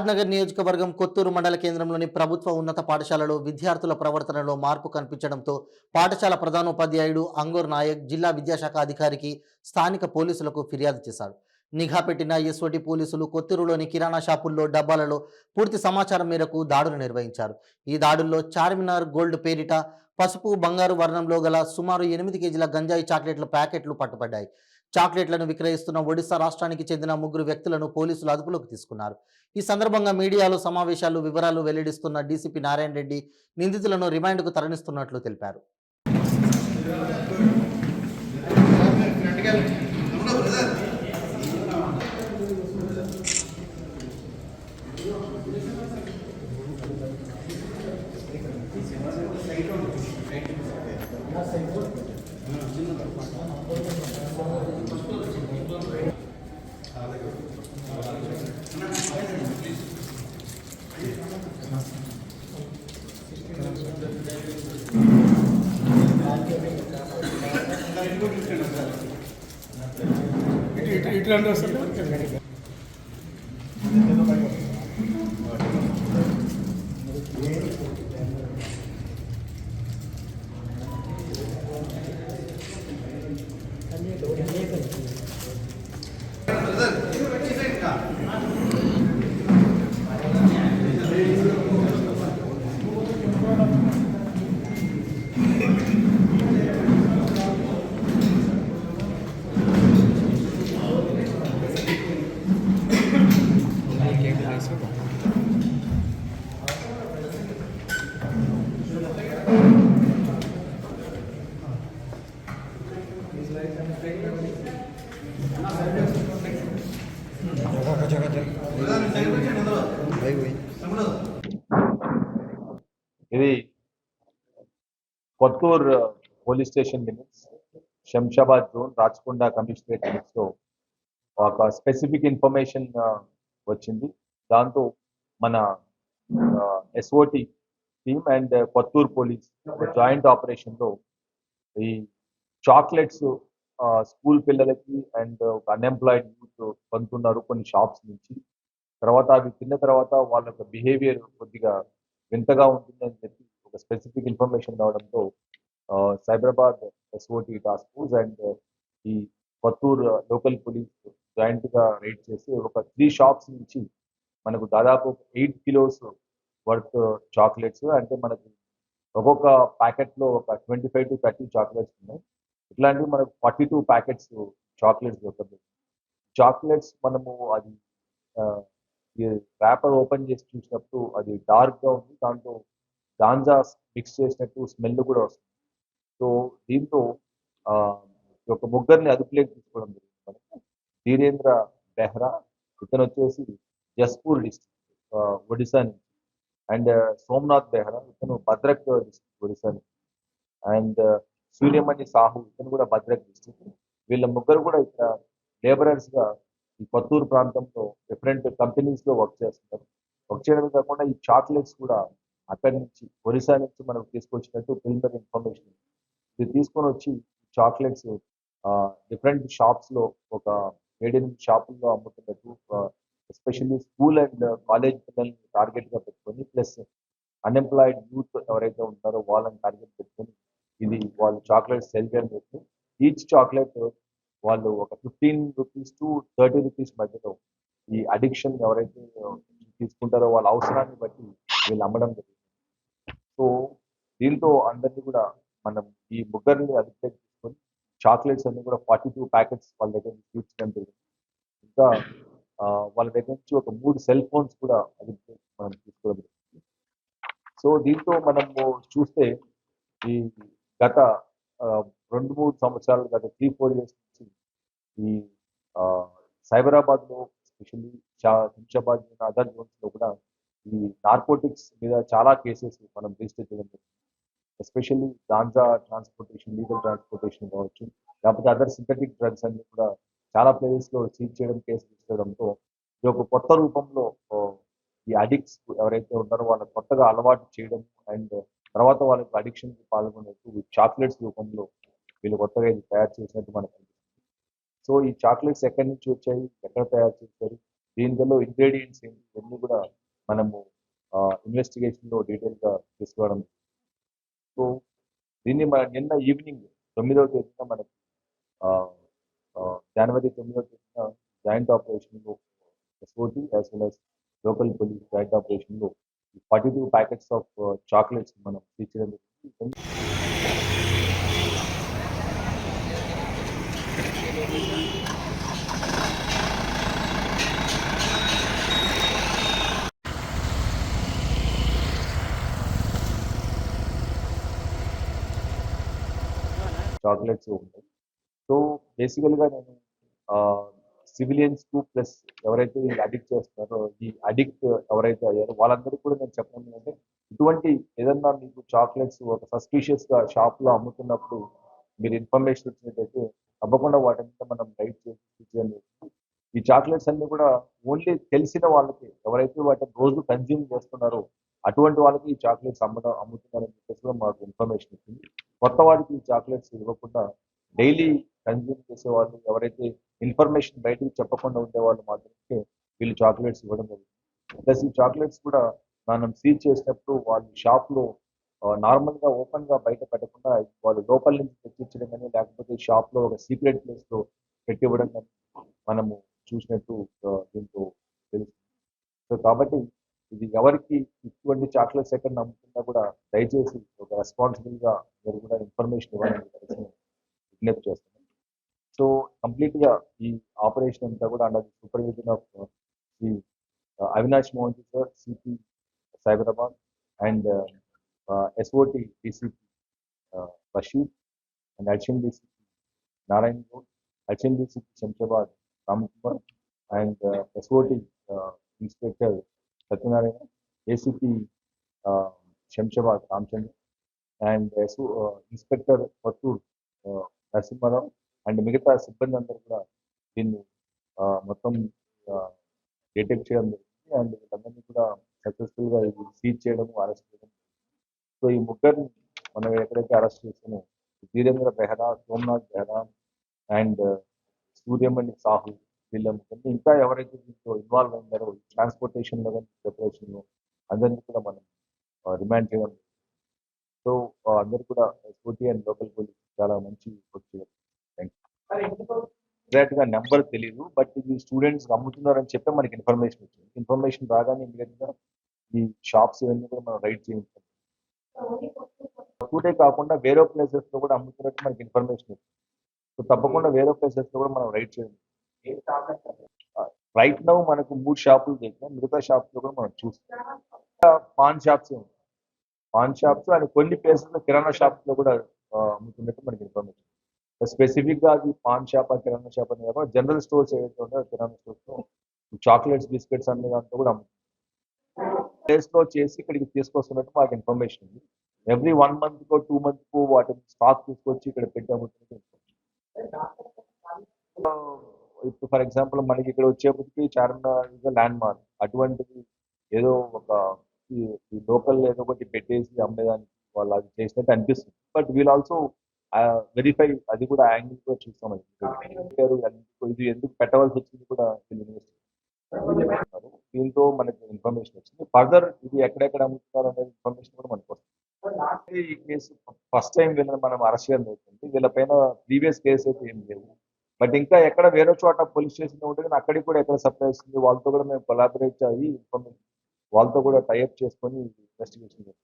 షాద్నగర్ నియోజకవర్గం కొత్తూరు మండల కేంద్రంలోని ప్రభుత్వ ఉన్నత పాఠశాలలో విద్యార్థుల ప్రవర్తనలో మార్పు కనిపించడంతో పాఠశాల ప్రధానోపాధ్యాయుడు అంగూర్ నాయక్ జిల్లా విద్యాశాఖ అధికారికి స్థానిక పోలీసులకు ఫిర్యాదు చేశారు. నిఘా పెట్టిన ఎస్ఓటి పోలీసులు కొత్తూరులోని కిరాణా షాపుల్లో డబ్బాలలో పూర్తి సమాచారం మేరకు దాడులు నిర్వహించారు. ఈ దాడుల్లో చార్మినార్ గోల్డ్ పేరిట పసుపు బంగారు వర్ణంలో గల సుమారు 8 కేజీల గంజాయి చాక్లెట్ల ప్యాకెట్లు పట్టుబడ్డాయి. చాక్లెట్లను విక్రయిస్తున్న ఒడిశా రాష్ట్రానికి చెందిన 3 వ్యక్తులను పోలీసులు అదుపులోకి తీసుకున్నారు. ఈ సందర్భంగా మీడియాలో సమావేశాలు వివరాలు వెల్లడిస్తున్న డీసీపీ నారాయణ రెడ్డి నిందితులను రిమాండ్కు తరలిస్తున్నట్లు తెలిపారు. ఇట్లా ఇది Kothur police station limits, Shamshabad zone, Rachakonda commissionerate limits లో ఒక స్పెసిఫిక్ ఇన్ఫర్మేషన్ వచ్చింది. దాంతో మన SOT team and Kothur police joint operation లో ఈ చాక్లెట్స్ స్కూల్ పిల్లలకి అండ్ అన్ఎంప్లాయిడ్ యూత్ పొందుతున్నారు కొన్ని షాప్స్ నుంచి. తర్వాత అవి తిన్న తర్వాత వాళ్ళ యొక్క బిహేవియర్ కొద్దిగా వింతగా ఉంటుందని చెప్పి ఒక స్పెసిఫిక్ ఇన్ఫర్మేషన్ రావడంతో Cyberabad SOT task force and ఈ కొత్తూర్ లోకల్ పోలీస్ జాయింట్ గా రైడ్ చేసి ఒక 3 షాప్స్ నుంచి మనకు దాదాపు 8 కిలోస్ వర్త్ చాక్లెట్స్, అంటే మనకు ఒక్కొక్క ప్యాకెట్ లో ఒక 25 to 30 చాక్లెట్స్ ఉన్నాయి. ఇట్లాంటివి మనకు 42 ప్యాకెట్స్ చాక్లెట్స్ దొరుకుతాయి. చాక్లెట్స్ మనము అది ర్యాపర్ ఓపెన్ చేసి చూసినప్పుడు అది డార్క్ గా ఉంది, దాంట్లో గాంజా మిక్స్ చేసినట్టు స్మెల్ కూడా వస్తుంది. సో దీంతో ఒక ముగ్గురిని అదుపులోకి తీసుకోవడం జరిగింది. మనకి ధీరేంద్ర బెహ్రా, ఇతను వచ్చేసి జస్పూర్ డిస్ట్రిక్ట్ ఒడిశా నుంచి, అండ్ సోమనాథ్ బెహ్రా, ఇతను భద్రక్ డిస్ట్రిక్ట్ ఒడిశా నుంచి, అండ్ సూర్యమణి సాహు, ఇతను కూడా భద్రక్ డిస్ట్రిక్ట్. వీళ్ళ ముగ్గురు కూడా ఇక్కడ లేబరర్స్ గా ఈ కొత్తూరు ప్రాంతంలో డిఫరెంట్ కంపెనీస్ లో వర్క్ చేస్తున్నారు. వర్క్ చేయడమే కాకుండా ఈ చాక్లెట్స్ కూడా అక్కడి నుంచి ఒరిస్సా నుంచి మనకు తీసుకొచ్చినట్టు ప్రిలిమినరీ ఇన్ఫర్మేషన్. ఇది తీసుకొని వచ్చి చాక్లెట్స్ డిఫరెంట్ షాప్స్ లో ఒక 7-8 షాపుల్లో అమ్ముతున్నట్టు, ఎస్పెషల్లీ స్కూల్ అండ్ కాలేజ్ పిల్లల్ని టార్గెట్ గా పెట్టుకొని, ప్లస్ అన్ఎంప్లాయిడ్ యూత్ ఎవరైతే ఉంటారో వాళ్ళని టార్గెట్ పెట్టుకొని ఇది వాళ్ళు చాక్లెట్స్ సెల్ చేయడం జరుగుతుంది. ఈచ్ చాక్లెట్ వాళ్ళు ఒక 15 రూపీస్ to 30 రూపీస్ మధ్యలో ఈ అడిక్షన్ ఎవరైతే తీసుకుంటారో వాళ్ళ అవసరాన్ని బట్టి వీళ్ళు అమ్మడం జరుగుతుంది. సో దీంతో అందరినీ కూడా మనం ఈ ముగ్గురిని అదుపులోకి తీసుకొని చాక్లెట్స్ అన్ని కూడా 42 ప్యాకెట్స్ వాళ్ళ దగ్గర తీర్చడం జరిగింది. ఇంకా వాళ్ళ దగ్గర నుంచి ఒక 3 సెల్ ఫోన్స్ కూడా అదుపులోకి మనం తీసుకోవడం జరుగుతుంది. సో దీంతో మనము చూస్తే ఈ గత 2-3 సంవత్సరాలు, గత 3-4 ఇయర్స్ నుంచి ఈ సైబరాబాద్ లో, ఎస్పెషల్లీ శంషాబాద్ అదర్ జోన్స్ లో కూడా ఈ నార్కోటిక్స్ మీద చాలా కేసెస్ మనం రిజిస్టర్ చేయడం జరిగింది. Especially ganja transportation, legal transportation కావచ్చు, లేకపోతే అదర్ సింథటిక్ డ్రగ్స్ అన్ని కూడా చాలా ప్లేసెస్ లో సీజ్ చేయడం, కేసు తీసుకోవడంతో ఇది ఒక కొత్త రూపంలో ఈ అడిక్ట్స్ ఎవరైతే ఉన్నారో వాళ్ళకి కొత్తగా అలవాటు చేయడం అండ్ తర్వాత వాళ్ళకి అడిక్షన్ కి పాల్గొనేట్టు చాక్లెట్స్ రూపంలో వీళ్ళు కొత్తగా ఇది తయారు చేసినట్టు మనకు అనిపిస్తుంది. సో ఈ చాక్లెట్స్ ఎక్కడి నుంచి వచ్చాయి, ఎక్కడ తయారు చేశారు, దీనిలో ఇంగ్రీడియంట్స్ ఏంటి ఇవన్నీ కూడా మనము ఇన్వెస్టిగేషన్లో డీటెయిల్గా తీసుకోవడం. సో దీన్ని మన నిన్న ఈవినింగ్ 9వ తేదీన మనకి జనవరి 9వ తేదీన జాయింట్ ఆపరేషన్లో SOT as well as local police joint ఆపరేషన్లో 42 ప్యాకెట్స్ ఆఫ్ చాక్లెట్స్ మనం తీర్చడం జరిగింది. చాక్లెట్స్ ఉంటాయి. సో బేసికల్గా నేను సివిలియన్స్కు ప్లస్ ఎవరైతే ఈ అడిక్ట్ చేస్తున్నారో ఈ అడిక్ట్ ఎవరైతే అయ్యారో వాళ్ళందరికీ కూడా నేను చెప్పడం ఏంటంటే ఇటువంటి ఏదన్నా మీకు చాక్లెట్స్ ఒక సస్పీషియస్గా షాప్లో అమ్ముతున్నప్పుడు మీరు ఇన్ఫర్మేషన్ ఇచ్చినట్టయితే తప్పకుండా వాటి మీద మనం రైట్ చేసి ఈ చాక్లెట్స్ అన్ని కూడా ఓన్లీ తెలిసిన వాళ్ళకి ఎవరైతే వాటిని రోజు కన్జ్యూమ్ చేస్తున్నారో అటువంటి వాళ్ళకి ఈ చాక్లెట్స్ అమ్ముతున్నారని చెప్పేసి కూడా మాకు ఇన్ఫర్మేషన్ ఇచ్చింది. కొత్త వారికి ఈ చాక్లెట్స్ ఇవ్వకుండా డైలీ కన్జ్యూమ్ చేసే వాళ్ళు ఎవరైతే ఇన్ఫర్మేషన్ బయటకు చెప్పకుండా ఉండేవాళ్ళు మాత్రమే వీళ్ళు చాక్లెట్స్ ఇవ్వడం జరుగుతుంది. ప్లస్ ఈ చాక్లెట్స్ కూడా మనం సీజ్ చేసినప్పుడు వాళ్ళు షాప్లో నార్మల్గా ఓపెన్గా బయట పెట్టకుండా వాళ్ళు లోపల నుంచి తెచ్చిచ్చడం కానీ లేకపోతే షాప్లో ఒక సీక్రెట్ ప్లేస్లో పెట్టివ్వడం కానీ మనము చూసినట్టు దీంతో తెలుస్తుంది. సో కాబట్టి ఇది ఎవరికి ఇటువంటి చాక్లెట్స్ ఎక్కడ నమ్ముతున్నా కూడా దయచేసి ఒక రెస్పాన్సిబుల్గా మీరు కూడా ఇన్ఫర్మేషన్ ఇవ్వాలని విజ్ఞప్తి చేస్తున్నాను. సో కంప్లీట్గా ఈ ఆపరేషన్ అంతా కూడా under supervision of Shri Avinash Mohan sir, CP Cyberabad and SOT DCP Rashid and Action DCP Narayan Ghosh, Action DCP Shamshabad Ramkumar and SOT Inspector Satyanarayana, ACP Shamshabad Ramchandra and Inspector Pattur Narasimharao and మిగతా సిబ్బంది అందరూ కూడా దీన్ని మొత్తం detect చేయడం జరిగింది. And వీళ్ళందరినీ కూడా సక్సెస్ఫుల్గా ఇది సీజ్ చేయడం, అరెస్ట్ చేయడం. సో ఈ ముగ్గురిని మనం ఎక్కడైతే అరెస్ట్ చేసామో వీరేంద్ర బెహ్రా, సోమనాథ్ బెహ్రా అండ్ సూర్యమణి సాహు వీళ్ళ ముగ్గురిని ఇంకా ఎవరైతే దీంట్లో ఇన్వాల్వ్ అయ్యారో ట్రాన్స్పోర్టేషన్లో కానీ ప్రిపరేషన్లో అందరినీ కూడా మనం రిమాండ్ చేయడం. సో అందరూ కూడా SOT అండ్ లోకల్ పోలీస్ చాలా మంచి వర్క్ చేయాలి. ఎగ్జాక్ట్ గా నెంబర్ తెలియదు, బట్ ఇది స్టూడెంట్స్ అమ్ముతున్నారని చెప్పి మనకి ఇన్ఫర్మేషన్ వచ్చింది. ఇన్ఫర్మేషన్ రాగానే ఇమీడియట్ గా ఈ షాప్స్ ఇవన్నీ కూడా మనం రైడ్ చేయించాం. ఒకటే కాకుండా వేరే ప్లేసెస్ లో కూడా అమ్ముతున్నట్టు మనకి ఇన్ఫర్మేషన్ వచ్చింది. సో తప్పకుండా వేరే ప్లేసెస్ లో కూడా మనం రైడ్ చేయాలి. రైట్ నౌ మనకు 3 షాపులు చేసినా మిగతా షాప్స్ లో కూడా మనం చూస్తాం. పాన్ షాప్స్ అండ్ కొన్ని ప్లేసెస్ లో కిరాణా షాప్స్ లో కూడా అమ్ముతున్నట్టు మనకి ఇన్ఫర్మేషన్. స్పెసిఫిక్ గా అది పాన్ షాప్ కిరాణా షాప్ అని కాకుండా జనరల్ స్టోర్స్ ఏవైతే ఉన్నాయో కిరాణా స్టోర్స్ లో చాక్లెట్స్, బిస్కెట్స్ అనే దాంట్లో కూడా ప్లేస్ లో చేసి ఇక్కడికి తీసుకొస్తున్నట్టు మాకు ఇన్ఫర్మేషన్ ఉంది. ఎవ్రీ 1 month కో 2 month కో వాటిని స్టాక్ తీసుకొచ్చి ఇక్కడ పెట్టి అమ్ముతున్నట్టు. ఇప్పుడు ఫర్ ఎగ్జాంపుల్ మనకి ఇక్కడ వచ్చేప్పటికి చార్మినార్ ల్యాండ్ మార్క్ అటువంటిది ఏదో ఒక ఈ లోకల్ ఏదో ఒకటి పెట్టేసి అమ్మేదానికి వాళ్ళు అది చేసినట్టు అనిపిస్తుంది. బట్ వీల్ ఆల్సో వెరిఫై అది కూడా యాంగిల్ కూడా చూస్తాం. ఇది ఎందుకు పెట్టవలసి వచ్చింది కూడా దీంతో మనకి ఇన్ఫర్మేషన్ వచ్చింది. ఫర్దర్ ఇది ఎక్కడెక్కడ అమ్ముతున్నారు అనేది ఇన్ఫర్మేషన్ కూడా మనకు వస్తుంది. ఈ కేసు ఫస్ట్ టైం వీళ్ళని మనం అరెస్ట్ చేయడం జరుగుతుంది. వీళ్ళపైన ప్రీవియస్ కేసు అయితే ఏం లేదు. బట్ ఇంకా ఎక్కడ వేరే చోట పోలీస్ స్టేషన్ ఉంటుంది, అక్కడికి కూడా ఎక్కడ సప్లై వస్తుంది, వాళ్ళతో కూడా మేము కొలాబరేట్ అయ్యి ఇన్ఫర్మేషన్ వాళ్ళతో కూడా టైఅప్ చేసుకొని ఇన్వెస్టిగేషన్ చేస్తాం.